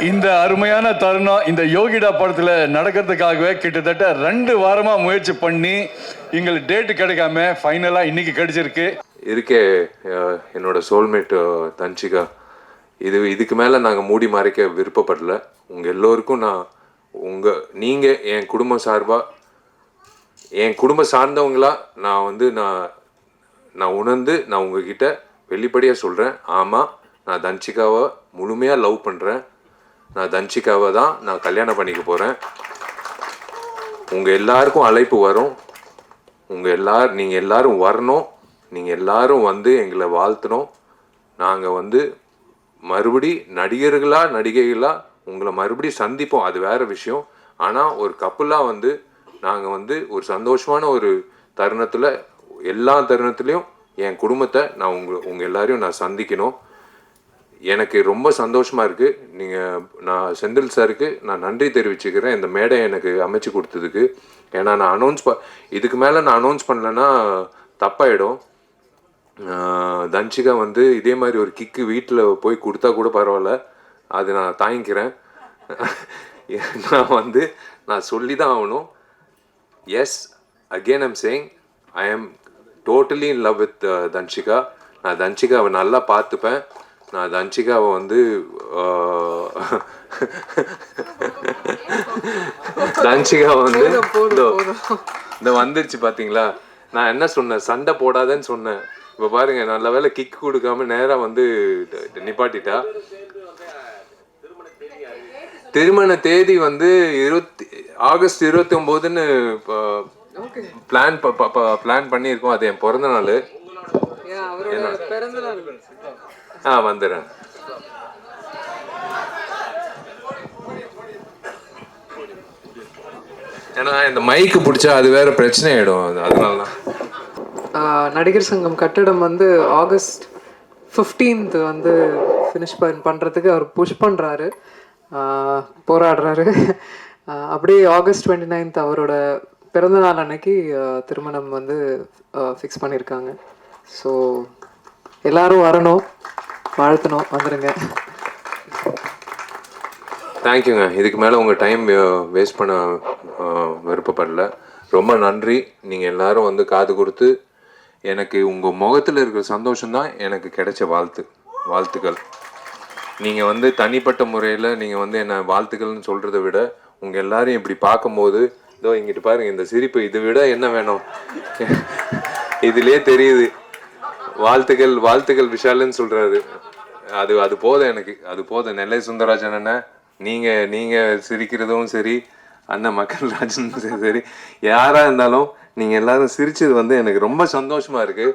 இந்த அருமையான தருணம் இந்த யோகிடா படத்தில் நடக்கிறதுக்காகவே கிட்டத்தட்ட 2 வாரமாக முயற்சி பண்ணி எங்களுக்கு டேட்டு கிடைக்காம ஃபைனலாக இன்னைக்கு கிடைச்சிருக்கு. இருக்கே என்னோட சோல்மேட் தன்ஷிகா. இதுக்கு மேலே நாங்கள் மூடி மறைக்க விருப்பப்படல. உங்கள் எல்லோருக்கும் நீங்கள் என் குடும்பம் சார்பாக என் குடும்பம் சார்ந்தவங்களா நான் உணர்ந்து நான் உங்ககிட்ட வெளிப்படையாக சொல்கிறேன். ஆமாம், நான் தன்ஷிகாவை முழுமையாக லவ் பண்ணுறேன். நான் தன்ஷிகாவை தான் நான் கல்யாணம் பண்ணிக்க போகிறேன். உங்கள் எல்லாருக்கும் அழைப்பு வரும். நீங்கள் எல்லாரும் வரணும். நீங்கள் எல்லாரும் எங்களை வாழ்த்தணும். நாங்கள் மறுபடி நடிகைகளாக உங்களை மறுபடி சந்திப்போம். அது வேறு விஷயம். ஆனால் ஒரு கப்புலாக நாங்கள் ஒரு சந்தோஷமான ஒரு தருணத்தில் எல்லா தருணத்துலேயும் என் குடும்பத்தை நான் உங்கள் எல்லாரையும் நான் சந்திக்கணும். எனக்கு ரொம்ப சந்தோஷமாக இருக்குது. நான் செந்தில் சாருக்கு நான் நன்றி தெரிவிச்சுக்கிறேன் இந்த மேடை எனக்கு அமைச்சு கொடுத்ததுக்கு. ஏன்னா நான் இதுக்கு மேலே நான் அனௌன்ஸ் பண்ணலைன்னா தப்பாயிடும். தன்ஷிகா இதே மாதிரி ஒரு கிக்கு வீட்டில் போய் கொடுத்தா கூட பரவாயில்ல, அது நான் தாங்கிக்கிறேன். நான் சொல்லி தான் ஆகணும். Yes, again I'm saying I am totally in love with Dhanshika. நான் தன்ஷிகாவை நல்லா பார்த்துப்பேன். நான் தன்ஷிகாவை தன்ஷிகாவை இந்த வந்துருச்சு பார்த்தீங்களா. நான் என்ன சொன்னேன், சண்டை போடாதேன்னு சொன்னேன். இப்போ பாருங்க, நல்ல வேலை கிக் கொடுக்காம நேராக நிப்பாட்டிட்டா. திருமண தேதி ஆகஸ்ட் 29ன்னு பிளான் பண்ணியிருக்கோம். அது என் பிறந்த நாள். வந்துடுறேன். ஏன்னா இந்த மைக்கு பிடிச்சா அது வேற பிரச்சனை ஆயிடும். அதனால தான் நடிகர் சங்கம் கட்டடம் ஆகஸ்ட் 15th ஃபினிஷ் பண்ணுறதுக்கு அவர் புஷ் பண்ணுறாரு, போராடுறாரு. அப்படியே ஆகஸ்ட் 29th அவரோட பிறந்தநாள் அன்னைக்கு திருமணம் ஃபிக்ஸ் பண்ணியிருக்காங்க. ஸோ எல்லாரும் வரணும், வாழ்த்தணும், வந்துடுங்க. தேங்க்யூங்க. இதுக்கு மேலே உங்கள் டைம் வேஸ்ட் பண்ண விருப்பப்படல. ரொம்ப நன்றி. நீங்கள் எல்லாரும் காது கொடுத்து எனக்கு உங்கள் முகத்தில் இருக்கிற சந்தோஷம்தான் எனக்கு கிடைச்ச வாழ்த்துக்கள். நீங்கள் தனிப்பட்ட முறையில் நீங்கள் என்னை வாழ்த்துக்கள்னு சொல்கிறத விட உங்கள் எல்லாரையும் இப்படி பார்க்கும்போது இதோ இங்கிட்டு பாருங்கள், இந்த சிரிப்பு, இதை விட என்ன வேணும்? இதுலேயே தெரியுது. வாழ்த்துக்கள் விஷாலுன்னு சொல்கிறாரு. அது போதும் எனக்கு, அது போதும். நெல்லை சுந்தரராஜன் அண்ணன், நீங்கள் சிரிக்கிறதும் சரி, அண்ணன் மக்கள்ராஜன் சரி, யாராக இருந்தாலும் நீங்கள் எல்லாரும் சிரிச்சது எனக்கு ரொம்ப சந்தோஷமாக இருக்குது.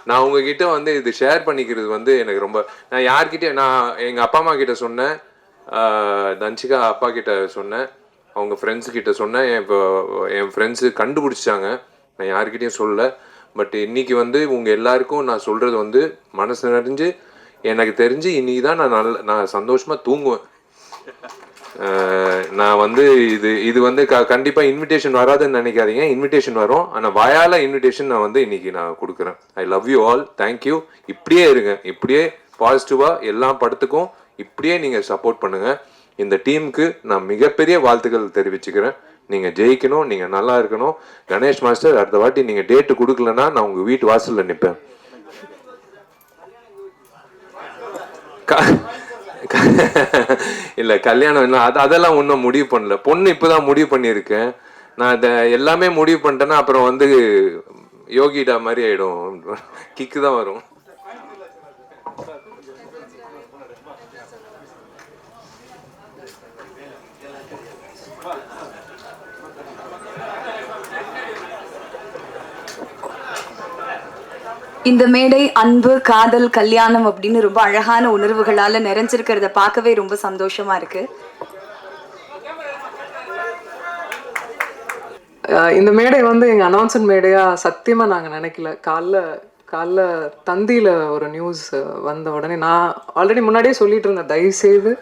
நான் உங்ககிட்ட இது ஷேர் பண்ணிக்கிறது எனக்கு ரொம்ப, நான் யார்கிட்ட, நான் எங்கள் அப்பா அம்மா கிட்ட சொன்னேன், தன்ஷிகா அப்பா கிட்ட சொன்னேன், அவங்க ஃப்ரெண்ட்ஸுக்கிட்ட சொன்னேன். என் ஃப்ரெண்ட்ஸு கண்டுபிடிச்சாங்க. நான் யார்கிட்டையும் சொல்லலை. பட் இன்னைக்கு உங்கள் எல்லாருக்கும் நான் சொல்கிறது மனசு நிறைஞ்சு, எனக்கு தெரிஞ்சு இன்னைக்கு தான் நான் சந்தோஷமாக தூங்குவேன். நான் இது கண்டிப்பாக இன்விடேஷன் வராதுன்னு நினைக்காதீங்க. இன்விடேஷன் வரும். ஆனால் வாயால் இன்விடேஷன் நான் இன்னைக்கு நான் கொடுக்குறேன். ஐ லவ் யூ ஆல். தேங்க்யூ. இப்படியே இருங்க, இப்படியே பாசிட்டிவாக எல்லா படத்துக்கும் இப்படியே நீங்கள் சப்போர்ட் பண்ணுங்கள். இந்த டீமுக்கு நான் மிகப்பெரிய வாழ்த்துக்கள் தெரிவிச்சுக்கிறேன். நீங்கள் ஜெயிக்கணும், நீங்கள் நல்லா இருக்கணும். கணேஷ் மாஸ்டர், அடுத்த வாட்டி நீங்கள் டேட்டு கொடுக்கலன்னா நான் உங்கள் வீட்டு வாசலில் நிற்பேன். இல்லை, கல்யாணம் இல்லை, அதெல்லாம் ஒன்றும் முடிவு பண்ணல. பொண்ணு இப்போ தான் முடிவு பண்ணியிருக்கேன். நான் இதை எல்லாமே முடிவு பண்ணிட்டேன்னா அப்புறம் யோகிடா மாதிரி ஆகிடும். கிக்கு தான் வரும். இந்த மேடை அன்பு, காதல், கல்யாணம் அப்படின்னு ரொம்ப அழகான உணர்வுகளால நிறைஞ்சிருக்கிறத பார்க்கவே ரொம்ப சந்தோஷமா இருக்கு. இந்த மேடை எங்க அனௌன்ஸ்மெண்ட் மேடையா சத்தியமா நாங்க நினைக்கல. காலைல தந்தியில ஒரு நியூஸ் வந்த உடனே நான் ஆல்ரெடி முன்னாடியே சொல்லிட்டு இருந்தேன், தயவுசெய்து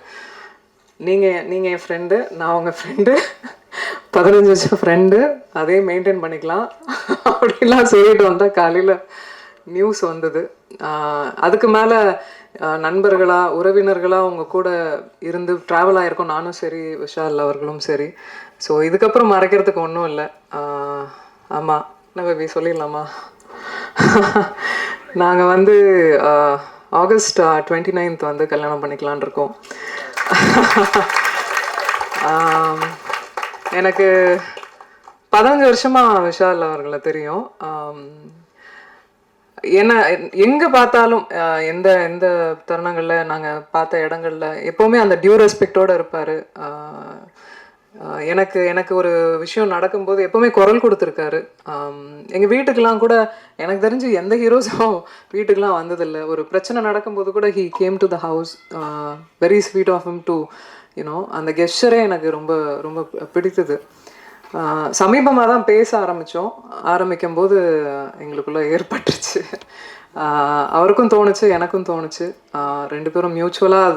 நீங்கள் என் ஃப்ரெண்டு, நான் உங்கள் ஃப்ரெண்டு, 15 வருஷம் ஃப்ரெண்டு, அதே மெயின்டைன் பண்ணிக்கலாம் அப்படின்லாம் சொல்லிட்டு வந்தால் காலையில் நியூஸ் வந்தது. அதுக்கு மேலே நண்பர்களாக உறவினர்களாக உங்கள் கூட இருந்து ட்ராவல் ஆகிருக்கோம், நானும் சரி விஷால் அவர்களும் சரி. ஸோ இதுக்கப்புறம் மறைக்கிறதுக்கு ஒன்றும் இல்லை. ஆமாம், என்ன பேபி சொல்லிடலாமா? நாங்கள் வந்து ஆகஸ்ட் 29th வந்து கல்யாணம் பண்ணிக்கலான் இருக்கோம். எனக்கு 15 வருஷமாக விஷால் அவர்களை தெரியும். என்ன எங்கே பார்த்தாலும் எந்த எந்த தருணங்களில் நாங்கள் பார்த்த இடங்களில் எப்போவுமே அந்த டியூ ரெஸ்பெக்டோடு இருப்பார். எனக்கு எனக்கு ஒரு விஷயம் நடக்கும்போது எப்போவுமே குரல் கொடுத்துருக்காரு. எங்கள் வீட்டுக்கெலாம் கூட எனக்கு தெரிஞ்சு எந்த ஹீரோஸும் வீட்டுக்கெலாம் வந்ததில்லை. ஒரு பிரச்சனை நடக்கும்போது கூட he came to the house. Very sweet of him to you know. அந்த கெஸ்டரே எனக்கு ரொம்ப ரொம்ப பிடித்தது. சமீபமாக தான் பேச ஆரம்பிக்கும் போது எங்களுக்குள்ளே ஏற்பட்டுருச்சு. அவருக்கும் தோணுச்சு, எனக்கும் தோணுச்சு. 2 பேரும் மியூச்சுவலாக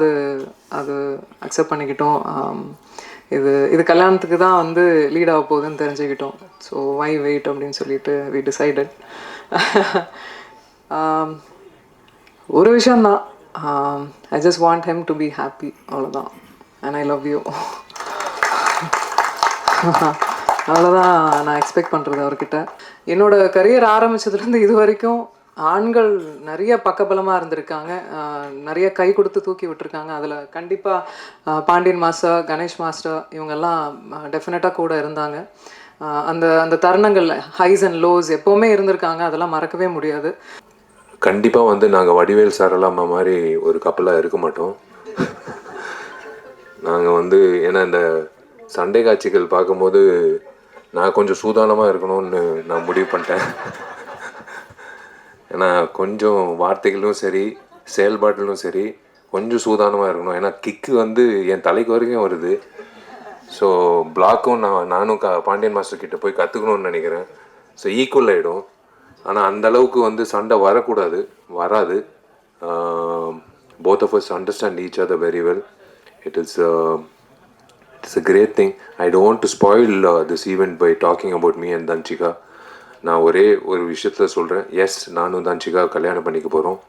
அது அக்செப்ட் பண்ணிக்கிட்டோம். இது கல்யாணத்துக்கு தான் வந்து லீட் ஆக போகுதுன்னு தெரிஞ்சுக்கிட்டோம். ஸோ வை வெயிட் அப்படின்னு சொல்லிட்டு வி டிசைடட். ஒரு விஷயந்தான், I just want him to be happy, அவ்வளோதான். And I love you. அவ்வளோதான் நான் எக்ஸ்பெக்ட் பண்ணுறது அவர்கிட்ட. என்னோடய கரியர் ஆரம்பித்ததுலேருந்து இது வரைக்கும் ஆண்கள் நிறைய பக்கபலமாக இருந்திருக்காங்க, நிறைய கை கொடுத்து தூக்கி விட்டுருக்காங்க. அதில் கண்டிப்பாக பாண்டியன் மாஸ்டர், கணேஷ் மாஸ்டர் இவங்கெல்லாம் டெஃபினட்டாக கூட இருந்தாங்க. அந்த அந்த தருணங்களில் ஹைஸ் அண்ட் லோஸ் எப்போவுமே இருந்திருக்காங்க, அதெல்லாம் மறக்கவே முடியாது. கண்டிப்பாக வந்து நாங்கள் வடிவேல் சாரலாமா மாதிரி ஒரு கப்பலாக இருக்க மாட்டோம். நாங்கள் வந்து ஏன்னா இந்த சண்டை காட்சிகள் பார்க்கும்போது நான் கொஞ்சம் சூதானமாக இருக்கணும்னு நான் முடிவு பண்ணிட்டேன். ஏன்னா கொஞ்சம் வார்த்தைகளும் சரி செயல்பாட்டிலும் சரி கொஞ்சம் சூதானமாக இருக்கணும். ஏன்னா கிக்கு வந்து என் தலைக்கு வரைக்கும் வருது. ஸோ பிளாக்கும் நானும் பாண்டியன் மாஸ்டர் கிட்ட போய் கற்றுக்கணும்னு நினைக்கிறேன். ஸோ ஈக்குவல் ஆகிடும். ஆனால் அந்தளவுக்கு வந்து சண்டை வராது. Both of us understand each other very well. It's a great thing. I don't want to spoil this event by talking about me and Danchika. நான் ஒரே ஒரு விஷயத்தில் சொல்கிறேன். எஸ், நானும் தன்ஷிகா கல்யாணம் பண்ணிக்க போகிறோம்.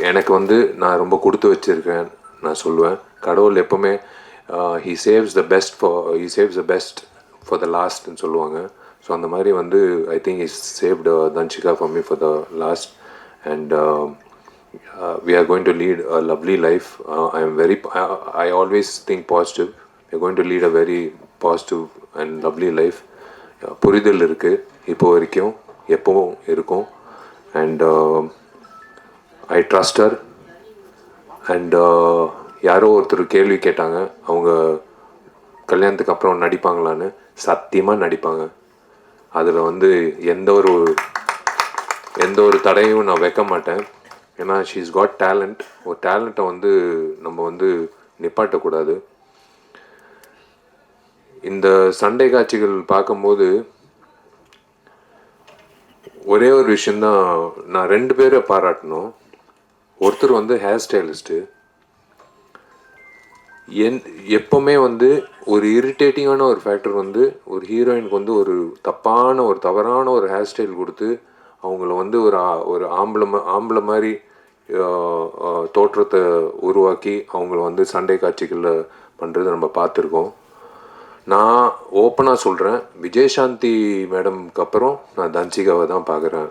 எனக்கு வந்து நான் ரொம்ப கொடுத்து வச்சுருக்கேன் நான் சொல்லுவேன். கடவுள் எப்போவுமே he saves the best for the lastன்னு சொல்லுவாங்க. ஸோ அந்த மாதிரி வந்து I think he saved Danchika for me for the last. And we are going to lead a lovely life. I always think positive. We are going to lead a very positive and lovely life. புரிதல் இருக்குது இப்போ வரைக்கும், எப்பவும் இருக்கும். And I trust her. And யாரோ ஒருத்தர் கேள்வி கேட்டாங்க, அவங்க கல்யாணத்துக்கு அப்புறம் நடிப்பாங்களான்னு. சத்தியமாக நடிப்பாங்க. அதில் வந்து எந்த ஒரு தடையும் நான் வைக்க மாட்டேன். ஏன்னா ஷீஸ் காட் டேலண்ட். ஒரு டேலண்ட்டை வந்து நம்ம வந்து நிப்பாட்டக்கூடாது. இந்த சண்டை காட்சிகள் பார்க்கும்போது ஒரே ஒரு விஷயந்தான் நான் 2 பேரை பாராட்டணும். ஒருத்தர் வந்து ஹேர் ஸ்டைலிஸ்ட்டு. எப்போவுமே வந்து ஒரு இரிட்டேட்டிங்கான ஒரு ஃபேக்டர் வந்து ஒரு ஹீரோயினுக்கு வந்து ஒரு தவறான ஒரு ஹேர் ஸ்டைல் கொடுத்து அவங்கள வந்து ஒரு ஆம்பளை மாதிரி தோற்றத்தை உருவாக்கி அவங்கள வந்து சண்டை காட்சிகளில் பண்ணுறது நம்ம பார்த்துருக்கோம். நான் ஓப்பனாக சொல்கிறேன், விஜயசாந்தி மேடம்க்கு அப்புறம் நான் தன்சிகாவை தான் பார்க்குறேன்.